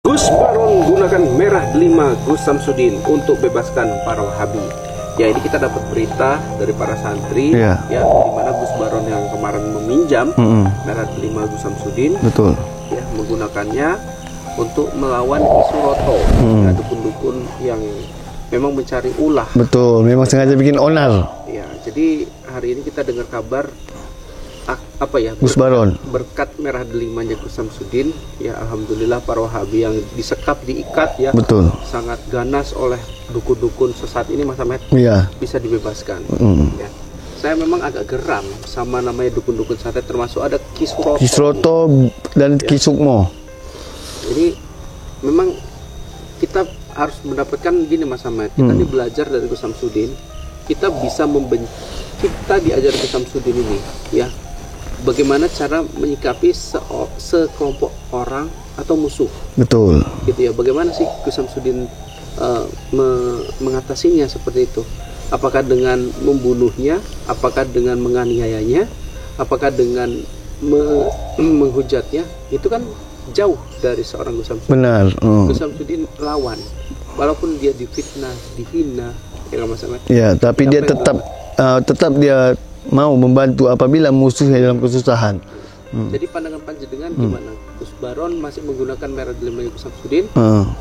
Gus Baron gunakan merah delima Gus Samsudin untuk bebaskan para Wahabi. Ya, ini kita dapat berita dari para santri, ya, di mana Gus Baron yang kemarin meminjam merah delima Gus Samsudin, betul, ya, menggunakannya untuk melawan isu roto, ya, dukun-dukun yang memang mencari ulah. Betul, memang sengaja bikin onar. Ya, jadi hari ini kita dengar kabar Gus Baron berkat merah delimanya Gus Samsudin, ya, alhamdulillah para Wahabi yang disekap, diikat, ya, betul, sangat ganas oleh dukun-dukun sesat ini, Mas Ahmed, bisa dibebaskan. Ya. Saya memang agak geram sama namanya dukun-dukun santet, termasuk ada Kisroto dan Kisukmo. Ini memang kita harus mendapatkan gini, Mas Ahmed, kita ini belajar dari Gus Samsudin, kita bisa kita diajar Gus Samsudin ini, ya, bagaimana cara menyikapi sekelompok orang atau musuh. Betul. Gitu ya. Bagaimana sih Gus Samsudin mengatasinya seperti itu? Apakah dengan membunuhnya? Apakah dengan menganiayanya? Apakah dengan menghujatnya? Itu kan jauh dari seorang Gus Samsudin. Benar. Gus Samsudin lawan, walaupun dia difitnah, dihina, ya Mas Ahmad. Ya, tapi dia tetap dia mau membantu apabila musuhnya dalam kesusahan. Jadi pandangan panjenengan gimana? Gus Baron masih menggunakan merah delima Gus Samsudin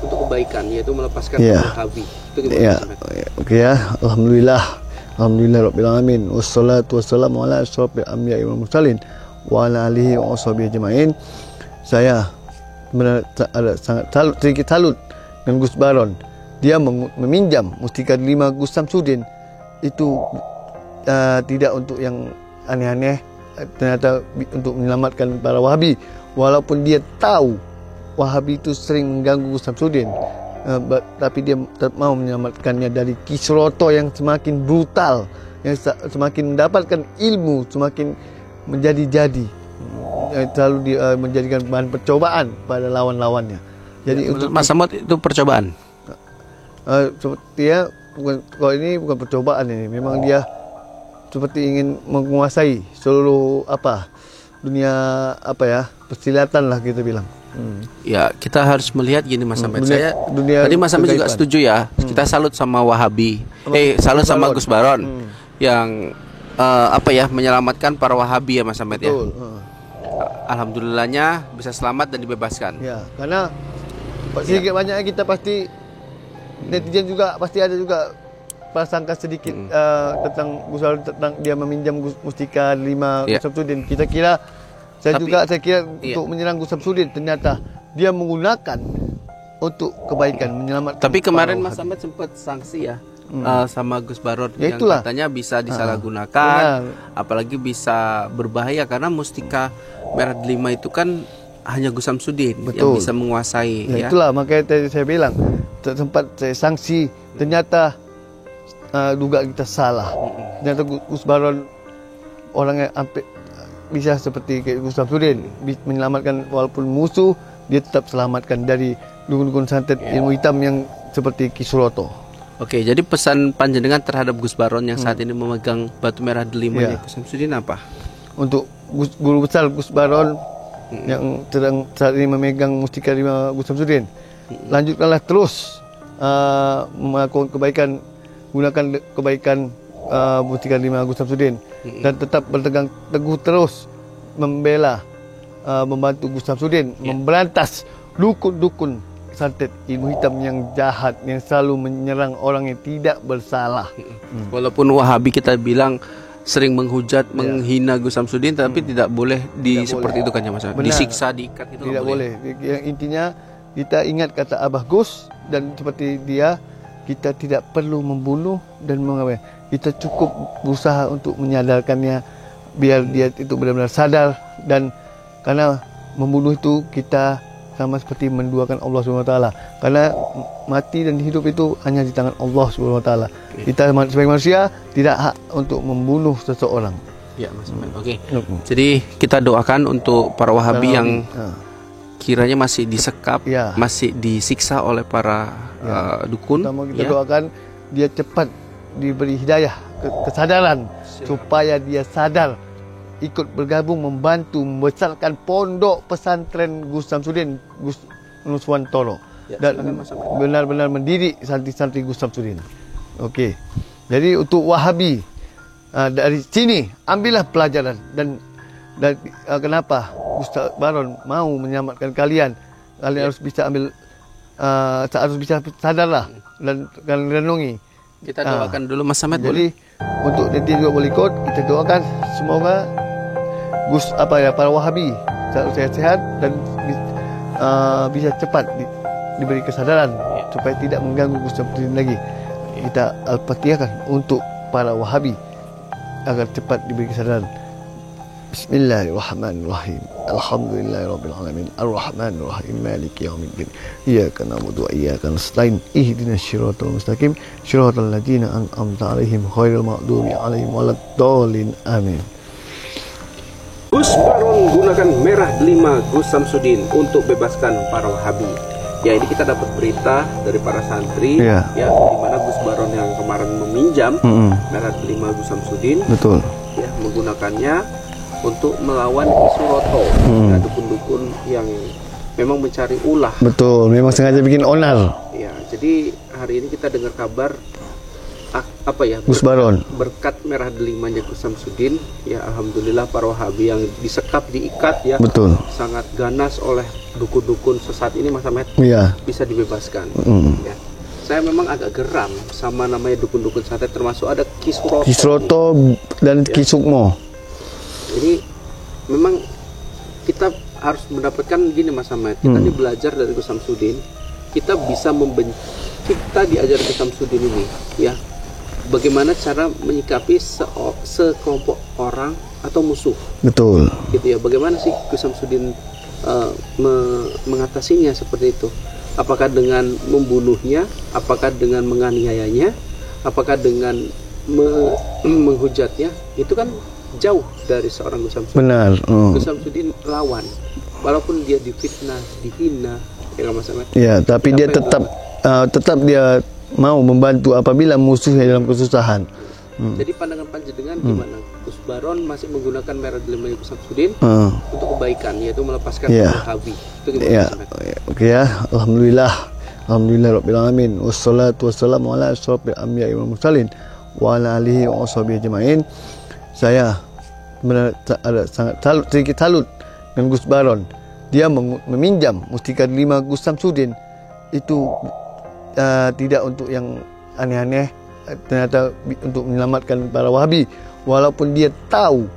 untuk kebaikan, yaitu melepaskan Wahabi. Itu gimana? Oke ya, alhamdulillah rabbil alamin. Wassalatu wassalamu ala asyrofil anbiya'i wal mursalin wa ala alihi wa washabihi ajmain. Saya benar ada sangat sedikit salut dengan Gus Baron. Dia meminjam mustika delima Gus Samsudin itu tidak untuk yang aneh-aneh, ternyata untuk menyelamatkan para Wahabi, walaupun dia tahu Wahabi itu sering mengganggu Gus Samsudin, tapi dia tetap mau menyelamatkannya dari Kisroto yang semakin brutal, yang semakin mendapatkan ilmu, semakin menjadi-jadi, selalu menjadikan bahan percobaan pada lawan-lawannya. Jadi ya, untuk Mas Ahmad itu percobaan. Dia kalau ini bukan percobaan, ini memang dia seperti ingin menguasai seluruh dunia persilatan lah kita bilang. Ya, kita harus melihat gini, Mas Ahmed. Tadi Mas Ahmed juga setuju ya. Kita salut sama Wahabi. Salut sama Gus Baron yang menyelamatkan para Wahabi ya, Mas Ahmed. Betul. Ya. Alhamdulillahnya bisa selamat dan dibebaskan. Ya, karena sedikit banyaknya kita pasti netizen juga pasti ada juga prasangka sedikit tentang Gus Baron, tentang dia meminjam mustika delima Gus Samsudin. Saya kira untuk menyerang Gus Samsudin, ternyata dia menggunakan untuk kebaikan, menyelamatkan. Tapi kemarin Mas Ahmed sempat sanksi ya sama Gus Baron yang katanya bisa disalahgunakan, apalagi bisa berbahaya karena mustika merah delima itu kan hanya Gus Samsudin yang bisa menguasai. Ya, itulah makanya tadi saya bilang sempat saya sanksi, ternyata duga kita salah. Ternyata Gus Baron orang yang hampir bisa seperti Gus Samsudin, menyelamatkan walaupun musuh, dia tetap selamatkan dari dukun-dukun santet ilmu hitam yang seperti Kisroto. Oke, jadi pesan panjenengan terhadap Gus Baron yang saat ini memegang batu merah delimanya Gus Samsudin apa? Untuk guru besar Gus Baron yang sedang saat ini memegang mustika delima Gus Samsudin, lanjutkanlah terus melakukan kebaikan, gunakan kebaikan mustika delima Gus Samsudin, dan tetap berpegang teguh terus membela, membantu Gus Samsudin memberantas dukun-dukun santet ilmu hitam yang jahat, yang selalu menyerang orang yang tidak bersalah. Walaupun Wahabi kita bilang sering menghujat, menghina Gus Samsudin, tapi tidak boleh seperti itu kan ya Mas? Disiksa, diikat itu tidak boleh. Yang intinya kita ingat kata Abah Gus, dan seperti dia, kita tidak perlu membunuh dan mengapa. Kita cukup berusaha untuk menyadarkannya biar dia itu benar-benar sadar, dan karena membunuh itu kita sama seperti menduakan Allah SWT, karena mati dan hidup itu hanya di tangan Allah SWT. Kita sebagai manusia tidak hak untuk membunuh seseorang. Ya, Mas. Oke. Jadi kita doakan untuk para Wahabi yang kiranya masih disekap, masih disiksa oleh para dukun. Kita doakan dia cepat diberi hidayah, kesadaran, supaya dia sadar, ikut bergabung membantu membesarkan pondok pesantren Gus Samsudin, Nuswantoro Ya, dan silakan, Mas Ahmad. benar-benar mendidik santri-santri Gus Samsudin. Okey. Jadi untuk Wahabi dari sini ambillah pelajaran dan kenapa Ustaz Baron mau menyelamatkan kalian. Kalian harus bisa ambil harus bisa sadarlah dan renungi. Kita doakan dulu Mas Ahmad. Jadi untuk nanti juga boleh ikut, kita doakan semoga para Wahabi sehat-sehat dan bisa cepat diberi kesadaran supaya tidak mengganggu Gus Samsudin lagi. Kita al-Fatihahkan untuk para Wahabi agar cepat diberi kesadaran. Bismillahirrahmanirrahim. Alhamdulillahirabbil alamin. Arrahmanirrahim. Maliki yaumiddin. Iyyaka na'budu wa iyyaka nasta'in. Ihdinas siratal mustaqim. Siratal ladzina an'amta 'alaihim ghairil maghdubi 'alaihim waladdallin. Amin. Gus Baron gunakan merah delima Gus Samsudin untuk bebaskan para Wahabi. Ya, ini kita dapat berita dari para santri ya di mana Gus Baron yang kemarin meminjam merah delima Gus Samsudin. Betul. Ya, menggunakannya untuk melawan isu roto, ya, dukun-dukun yang memang mencari ulah. Betul, memang sengaja bikin onar. Ya, jadi hari ini kita dengar kabar Gus Baron berkat merah delimanya Gus Samsudin, ya alhamdulillah para Wahabi yang disekap, diikat ya, betul, sangat ganas oleh dukun-dukun sesat ini Mas Ahmad, bisa dibebaskan. Ya. Saya memang agak geram sama namanya dukun-dukun santet, termasuk ada Kisroto dan Kisukmo. Ini memang kita harus mendapatkan gini Mas Ahmad, kita ini belajar dari Gus Samsudin, kita bisa kita diajar Gus Samsudin ini ya, bagaimana cara menyikapi sekelompok orang atau musuh. Betul. Gitu ya, bagaimana sih Gus Samsudin mengatasinya seperti itu? Apakah dengan membunuhnya, apakah dengan menganiayanya, apakah dengan menghujatnya? Itu kan jauh dari seorang Gus Samsudin. Benar. Gus Samsudin lawan, walaupun dia difitnah, dihina, ya Mas Ahmad. Ya, tapi dia tetap dia mau membantu apabila musuhnya dalam kesusahan. Jadi pandangan panjenengan gimana? Gus Baron masih menggunakan merah delima Gus Samsudin untuk kebaikan, yaitu melepaskan Wahabi. Itu gimana Mas Ahmad? Oke ya, alhamdulillahirabbil alamin. Wassalatu wassalamu ala asyrofil anbiya'i wal mursalin wa ala alihi wa washabihi ajmain. Saya benar ada sedikit salut dengan Gus Baron. Dia meminjam mustika 5 Gus Samsudin itu tidak untuk yang aneh-aneh, ternyata untuk menyelamatkan para Wahabi. Walaupun dia tahu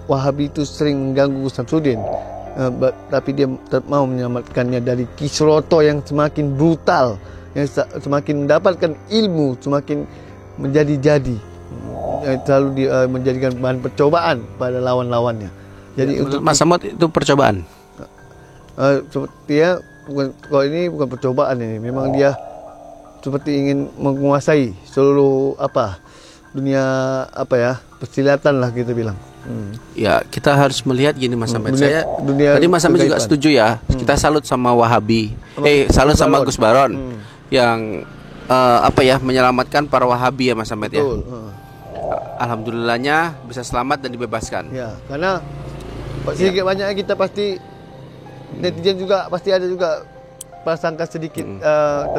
Wahabi itu sering mengganggu Gus Samsudin, tapi dia tetap mau menyelamatkannya dari Kisroto yang semakin brutal, yang semakin mendapatkan ilmu, semakin menjadi-jadi. Selalu menjadikan bahan percobaan pada lawan-lawannya. Jadi untuk Mas Ahmad itu percobaan. Dia kalau ini bukan percobaan, ini memang dia seperti ingin menguasai seluruh dunia persilatan lah kita bilang. Ya, kita harus melihat gini Mas Ahmad. Tadi Mas Ahmad juga setuju ya. Kita salut sama Wahabi. Salut sama Gus Baron yang menyelamatkan para Wahabi ya Mas Ahmad ya. Alhamdulillahnya bisa selamat dan dibebaskan. Ya, karena sedikit banyaknya kita pasti netizen juga pasti ada juga prasangka sedikit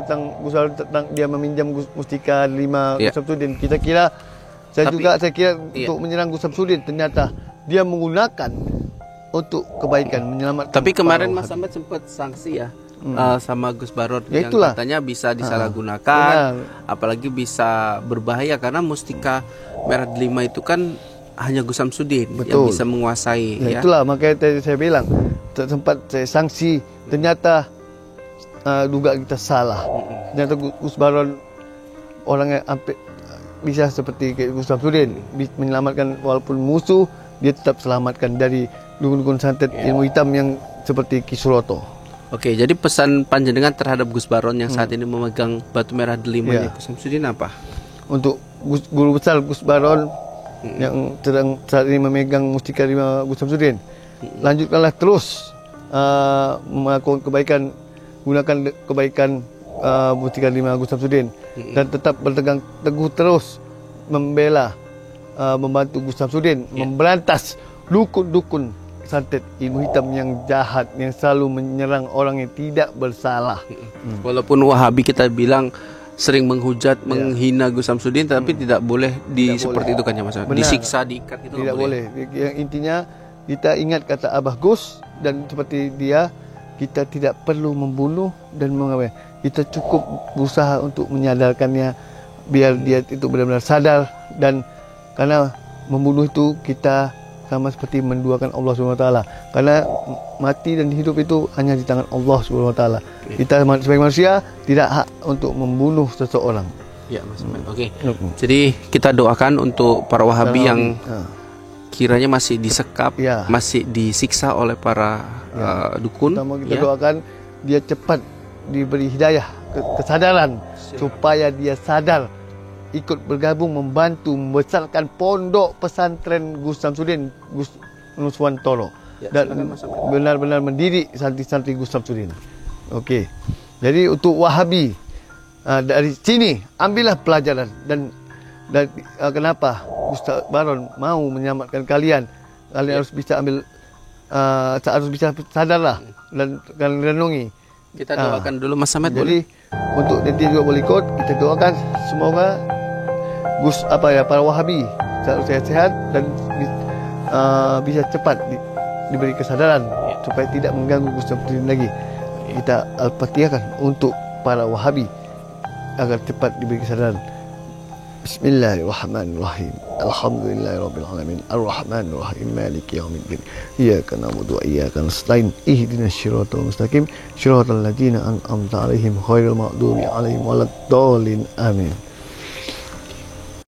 tentang Gus Baron, tentang dia meminjam mustika 5 Gus Samsudin. Saya kira untuk menyerang Gus Samsudin, ternyata dia menggunakan untuk kebaikan, menyelamatkan. Tapi kemarin Mas Ahmad sempat sanksi ya. Sama Gus Baron yang katanya bisa disalahgunakan, apalagi bisa berbahaya karena mustika merah delima itu kan hanya Gus Samsudin yang bisa menguasai. Ya, itulah makanya saya bilang sempat saya sanksi, ternyata duga kita salah. Ternyata Gus Baron orang yang bisa seperti Gus Samsudin, menyelamatkan walaupun musuh, dia tetap selamatkan dari dukun-dukun santet ilmu hitam yang seperti Kisroto. Oke, jadi pesan panjenengan terhadap Gus Baron yang saat ini memegang batu merah delimanya Gus Samsudin apa? Untuk guru besar Gus Baron yang sedang saat ini memegang mustika 5 Gus Samsudin, lanjutkanlah terus melakukan kebaikan, gunakan kebaikan mustika 5 Gus Samsudin, dan tetap berpegang teguh terus membela, membantu Gus Samsudin memberantas dukun-dukun santet, ilmu hitam yang jahat yang selalu menyerang orang yang tidak bersalah. Walaupun Wahabi kita bilang sering menghujat, menghina Gus Samsudin, tapi tidak boleh seperti itu kan ya Mas. Disiksa, diikat itu tidak boleh. Yang intinya kita ingat kata Abah Gus, dan seperti dia, kita tidak perlu membunuh dan mengapa. Kita cukup berusaha untuk menyadarkannya biar dia itu benar-benar sadar, dan karena membunuh itu kita sama seperti menduakan Allah SWT. Karena mati dan hidup itu hanya di tangan Allah SWT. Kita sebagai manusia tidak hak untuk membunuh seseorang. Ya, Mas. Oke. Jadi kita doakan untuk para Wahabi yang kiranya masih disekap, masih disiksa oleh para dukun. Kita doakan dia cepat diberi hidayah, kesadaran, supaya dia sadar, ikut bergabung membantu membesarkan pondok pesantren Gus Samsudin, Gus Nuswantoro, dan benar-benar mendidik santri-santri Gus Samsudin. Okey. Jadi untuk Wahabi, dari sini ambillah pelajaran, dan kenapa Ustaz Baron mau menyelamatkan kalian. Kalian harus bisa ambil, harus bisa sadarlah dan renungi. Kita doakan dulu Mas Samad. Jadi untuk nanti juga boleh ikut, kita doakan semoga para Wahabi selalu sehat-sehat dan bisa cepat diberi kesadaran supaya tidak mengganggu Gus Samsudin lagi. Kita al-Fatihahkan untuk para Wahabi agar cepat diberi kesadaran. Bismillahirrahmanirrahim. Alhamdulillahirabbil alamin. Arrahmanirrahim. Maliki yaumiddin. Iyyaka na'budu wa iyyaka nasta'in. Ihdinas siratal mustaqim. Siratal ladzina an'amta 'alaihim ghairil maghdubi 'alaihim waladdallin. Amin.